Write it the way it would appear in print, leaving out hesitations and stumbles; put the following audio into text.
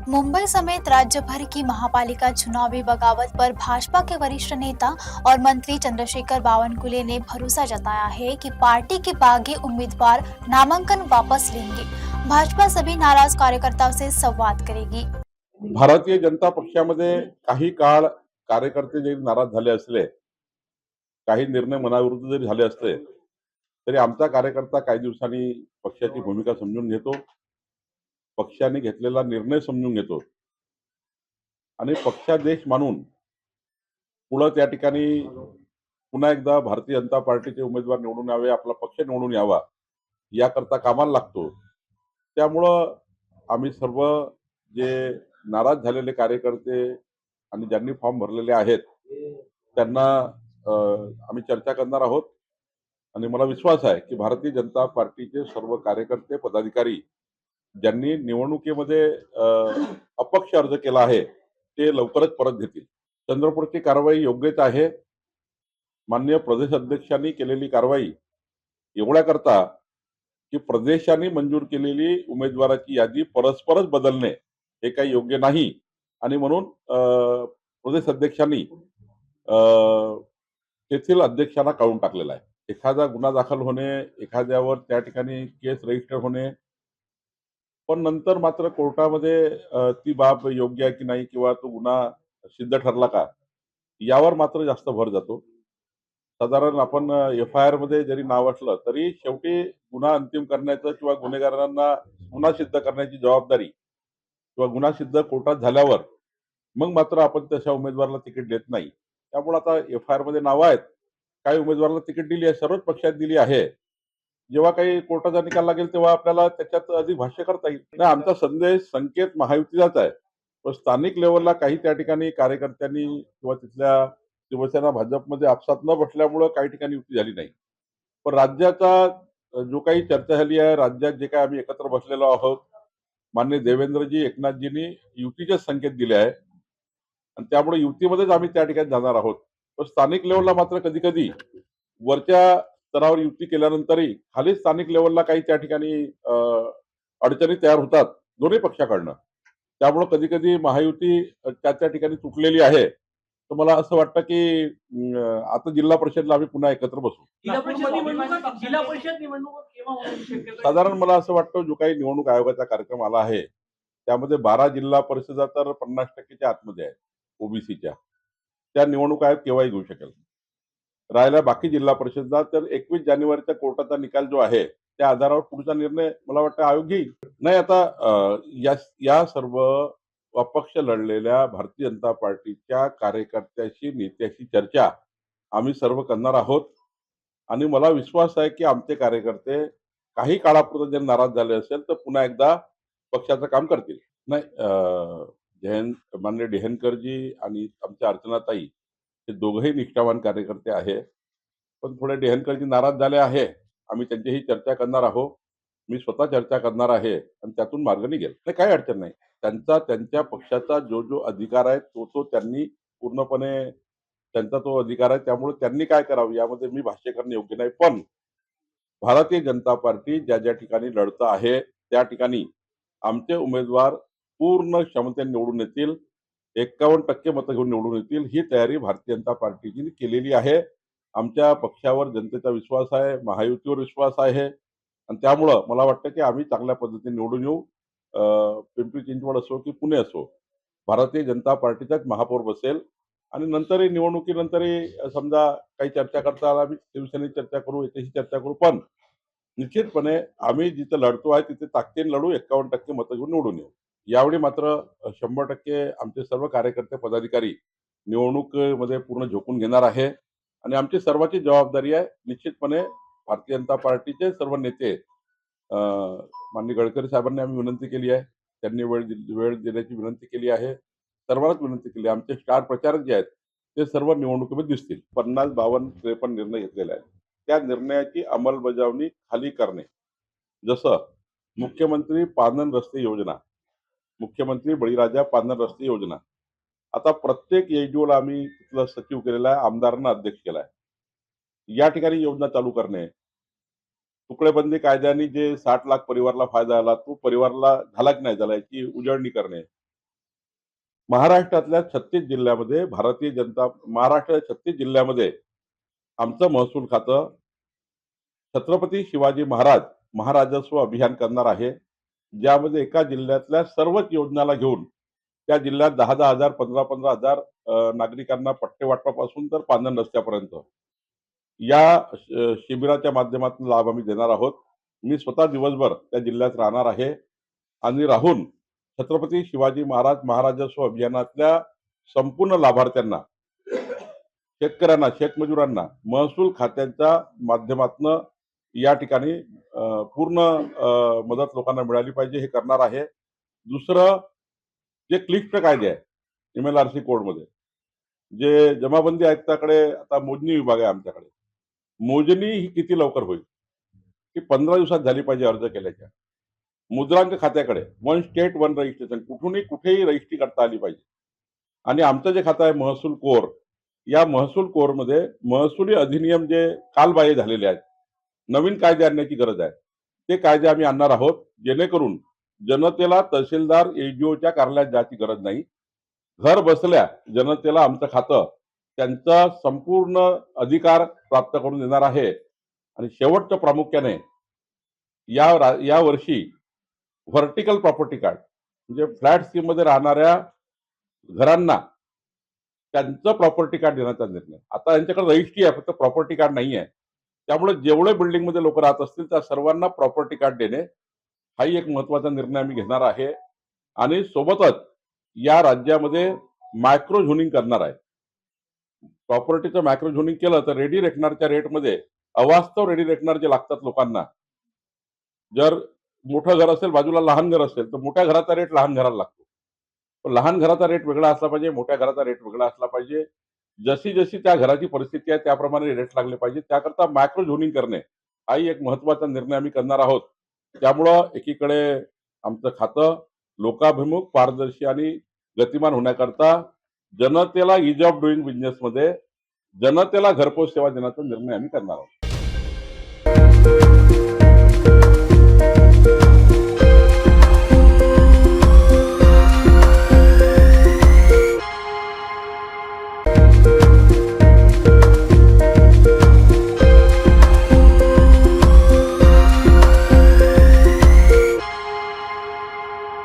मुंबई समेत राज्य भर की महापालिका चुनावी बगावत पर भाजपा के वरिष्ठ नेता और मंत्री चंद्रशेखर बावनकुले ने भरोसा जताया है कि पार्टी के बागी उम्मीदवार नामांकन वापस लेंगे। भाजपा सभी नाराज कार्यकर्ताओं से संवाद करेगी। भारतीय जनता पक्षामध्ये काही काळ कार्यकर्ते जरी नाराज झाले असले, काही निर्णय मनाविरुद्ध जरी झाले असले, तरी आमचा कार्यकर्ता काही दिवसांनी पक्षाची भूमिका समजून घेतो, पक्षाने घेतलेला निर्णय समजून घेतो आणि पक्षादेश मानून पुढे त्या ठिकाणी पुन्हा एकदा भारतीय जनता पार्टीचे उमेदवार निवडून यावे, आपला पक्ष निवडून यावा याकरता कामाला लागतो. त्यामुळं आम्ही सर्व जे नाराज झालेले कार्यकर्ते आणि ज्यांनी फॉर्म भरलेले आहेत त्यांना आम्ही चर्चा करणार आहोत आणि मला विश्वास आहे की भारतीय जनता पार्टीचे सर्व कार्यकर्ते पदाधिकारी ज्यांनी निवडणुकीमध्ये अपक्ष अर्ज केला आहे ते लवकरच परत घेतील. चंद्रपूरची कारवाई योग्यच आहे. माननीय प्रदेश अध्यक्षांनी केलेली कारवाई एवढ्याकरता की प्रदेशांनी मंजूर केलेली उमेदवाराची यादी परस्परच बदलणे हे काही योग्य नाही आणि म्हणून प्रदेश अध्यक्षांनी तेथील अध्यक्षांना काढून टाकलेला आहे. एखादा गुन्हा दाखल होणे, एखाद्यावर त्या ठिकाणी केस रजिस्टर होणे, पण नंतर मात्र कोर्टामध्ये ती बाब योग्य आहे की नाही किंवा तो गुन्हा सिद्ध ठरला का यावर मात्र जास्त भर जातो. साधारण आपण एफ-आय-आर मध्ये जरी नाव असलं तरी शेवटी गुन्हा अंतिम करण्याचं किंवा गुन्हेगारांना गुन्हा सिद्ध करण्याची जबाबदारी किंवा गुन्हा सिद्ध कोर्टात झाल्यावर मग मात्र आपण तशा उमेदवाराला तिकीट देत नाही. त्यामुळे आता एफ-आय-आर मध्ये नावं आहेत, काही उमेदवाराला तिकीट दिली आहे, सर्वच पक्षात दिली आहे. जेव्हा काही कोर्टाचा निकाल लागेल तेव्हा आपल्याला त्याच्यात अधिक भाष्य करता येईल. नाही, आमचा संकेत महायुतीचाच आहे. पण स्थानिक लेवलला काही त्या ठिकाणी कार्यकर्त्यांनी किंवा तिथल्या शिवसेना भाजपमध्ये आपसात न बसल्यामुळं काही ठिकाणी युती झाली नाही. पण राज्याचा जो काही चर्चा झाली आहे, राज्यात जे काही आम्ही एकत्र बसलेलो आहोत, माननीय देवेंद्रजी एकनाथजींनी युतीचे संकेत दिले आहे आणि त्यामुळे युतीमध्येच आम्ही त्या ठिकाणी जाणार आहोत. पण स्थानिक लेवलला मात्र कधी कधी वरच्या स्तरावर युती केल्यानंतरही खाली स्थानिक लेवलला काही त्या ठिकाणी अडचणी तयार होतात दोन्ही पक्षाकडनं. त्यामुळे कधी कधी महायुती त्या ठिकाणी तुटलेली आहे. तर मला असं वाटतं की आता जिल्हा परिषदला आम्ही पुन्हा एकत्र बसू. जिल्हा परिषद निवडणूक केव्हा होण्याची शक्यता आहे? साधारण मला असं वाटतं जो काही निवडणूक आयोगाचा कार्यक्रम आला आहे त्यामध्ये 12 जिल्हा परिषदा तर 50% आतमध्ये आहे ओबीसीच्या. त्या निवडणूक आयोग केव्हाही घेऊ शकेल. राहिला बाकी जिल्हा परिषदा तर 21 जानेवारीचा कोर्टाचा निकाल जो आहे त्या आधारावर पुढचा निर्णय मला वाटतं आयोग घेईल. नाही, आता या सर्व अपक्ष लढलेल्या भारतीय जनता पार्टीच्या कार्यकर्त्याशी नेत्याशी चर्चा आम्ही सर्व करणार आहोत आणि मला विश्वास आहे की आमचे कार्यकर्ते काही काळापुरते जर नाराज झाले असेल तर पुन्हा एकदा पक्षाचं काम करतील. नाही, माननीय डेहनकरजी आणि आमच्या अर्चनाताई हे दोघंही निष्ठावान कार्यकर्ते आहे. पण थोडे डेहनकरजी नाराज झाले आहे. आम्ही त्यांच्याशी चर्चा करणार आहोत. मी स्वतः चर्चा करणार आहे आणि त्यातून मार्ग निघेल. काही अडचण नाही. त्यांच्या पक्षाचा जो अधिकार आहे तो त्यांनी पूर्णपणे त्यांचा तो अधिकार आहे. त्यामुळे त्यांनी काय करावं यामध्ये मी भाष्य करणं योग्य नाही. पण भारतीय जनता पार्टी ज्या ठिकाणी लढतं आहे त्या ठिकाणी आमचे उमेदवार पूर्ण क्षमतेने निवडून येतील. 51% मतं घेऊन निवडून येतील. ही तयारी भारतीय जनता पार्टीने केलेली आहे. आमच्या पक्षावर जनतेचा विश्वास आहे, महायुतीवर विश्वास आहे आणि त्यामुळं मला वाटतं की आम्ही चांगल्या पद्धतीने निवडून येऊ. पिंपरी चिंचवड असो की पुणे असो, भारतीय जनता पार्टीचाच महापौर बसेल आणि नंतरही निवडणुकीनंतरही समजा काही चर्चा करता आला आम्ही शिवसेनेची चर्चा करू, याच्याशी चर्चा करू. पण निश्चितपणे आम्ही जिथं लढतो आहे तिथे ताकदीने लढू, 51% मतं घेऊन निवडून येऊ. यावेळी मात्र 100% आमचे सर्व कार्यकर्ते पदाधिकारी निवडणुकीमध्ये पूर्ण झोकून घेणार आहे आणि आमची सर्वांची जबाबदारी आहे. निश्चितपणे भारतीय जनता पार्टीचे सर्व नेते माननीय गडकरी साहेबांनी आम्ही विनंती केली आहे. त्यांनी वेळ देण्याची विनंती केली आहे. सर्वांनाच विनंती केली आहे. आमचे स्टार प्रचारक जे आहेत ते सर्व निवडणुकीमध्ये दिसतील. 50, 52, 53 निर्णय घेतलेले आहेत. त्या निर्णयाची अंमलबजावणी खाली करणे, जसं मुख्यमंत्री पानन रस्ते योजना, मुख्यमंत्री बळीराजा पानन रस्ते योजना, आता प्रत्येक एजओला आम्ही तिथलं सचिव केलेला आहे, आमदारांना अध्यक्ष केला आहे. या ठिकाणी योजना चालू करणे, तुकडेबंदी कायद्याने जे 60 लाख परिवाराला फायदा झाला तो परिवाराला झाला की नाही झाला याची उजळणी करणे, महाराष्ट्रातल्या 36 जिल्ह्यामध्ये महाराष्ट्राच्या 36 जिल्ह्यामध्ये आमचं महसूल खातं छत्रपती शिवाजी महाराज महाराजस्व अभियान करणार आहे. ज्यामध्ये एका जिल्ह्यातल्या सर्वच योजनाला घेऊन त्या जिल्ह्यात 10,000 15,000 नागरिकांना पट्टे वाटपापासून तर पांधन रस्त्यापर्यंत या शिबिराच्या माध्यमातून लाभ आम्ही देणार आहोत. मी स्वतः दिवसभर त्या जिल्ह्यात राहणार आहे आणि राहून छत्रपती शिवाजी महाराज महाराजस्व अभियानातल्या संपूर्ण लाभार्थ्यांना, शेतकऱ्यांना, शेतमजुरांना महसूल खात्याच्या माध्यमातून या ठिकाणी पूर्ण मदत लोकांना मिळाली पाहिजे हे करणार आहे. दुसरं जे क्लिष्ट कायदे आहे MLRC कोडमध्ये, जे जमाबंदी आयुक्ताकडे आता मोजणी विभाग आहे आमच्याकडे, मोजणी ही किती लवकर होईल ही 15 दिवसात झाली पाहिजे अर्ज केल्याच्या. मुद्रांक खात्याकडे वन स्टेट वन रजिस्ट्रेशन कुठूनही कुठेही रजिस्ट्री करता आली पाहिजे. आणि आमचं जे खातं आहे महसूल कोर, या महसूल कोरमध्ये महसुली अधिनियम जे कालबाह्य झालेले आहेत, नवीन कायदे आणण्याची गरज आहे. ते कायदे आम्ही आणणार आहोत जेणेकरून जनतेला तहसीलदार SDOच्या कार्यालयात जायची गरज नाही. घर बसल्या जनतेला आमचं खातं त्यांचा संपूर्ण अधिकार प्राप्त करून देणार आहे. आणि शेवटचं प्रामुख्याने या वर्षी व्हर्टिकल प्रॉपर्टी कार्ड म्हणजे फ्लॅट स्कीममध्ये राहणाऱ्या घरांना त्यांचं प्रॉपर्टी कार्ड देण्याचा निर्णय. आता यांच्याकडे रजिस्ट्री आहे, फक्त प्रॉपर्टी कार्ड नाही आहे. त्यामुळे जेवढे बिल्डिंगमध्ये लोक राहत असतील त्या सर्वांना प्रॉपर्टी कार्ड देणे हाही एक महत्वाचा निर्णय आम्ही घेणार आहे. आणि सोबतच या राज्यामध्ये मायक्रो झोनिंग करणार आहे. प्रॉपर्टीचं मायक्रो झोनिंग केलं तर रेडी रेकनरच्या रेटमध्ये अवास्तव रेडी रेकनर जे लागतात लोकांना, जर मोठं घर असेल बाजूला लहान घर असेल तर मोठ्या घराचा रेट लहान घराला लागतो. पण लहान घराचा रेट वेगळा असला पाहिजे, मोठ्या घराचा रेट वेगळा असला पाहिजे. जशी जशी त्या घराची परिस्थिती आहे त्याप्रमाणे रेट लागले पाहिजे. त्याकरता मायक्रो झोनिंग करणे हाही एक महत्वाचा निर्णय आम्ही करणार आहोत. त्यामुळं एकीकडे आमचं खातं लोकाभिमुख, पारदर्शी आणि गतिमान होण्याकरता जनतेला इज ऑफ डुईंग बिझनेसमध्ये जनतेला घरपोच सेवा देण्याचा निर्णय आम्ही करणार आहोत.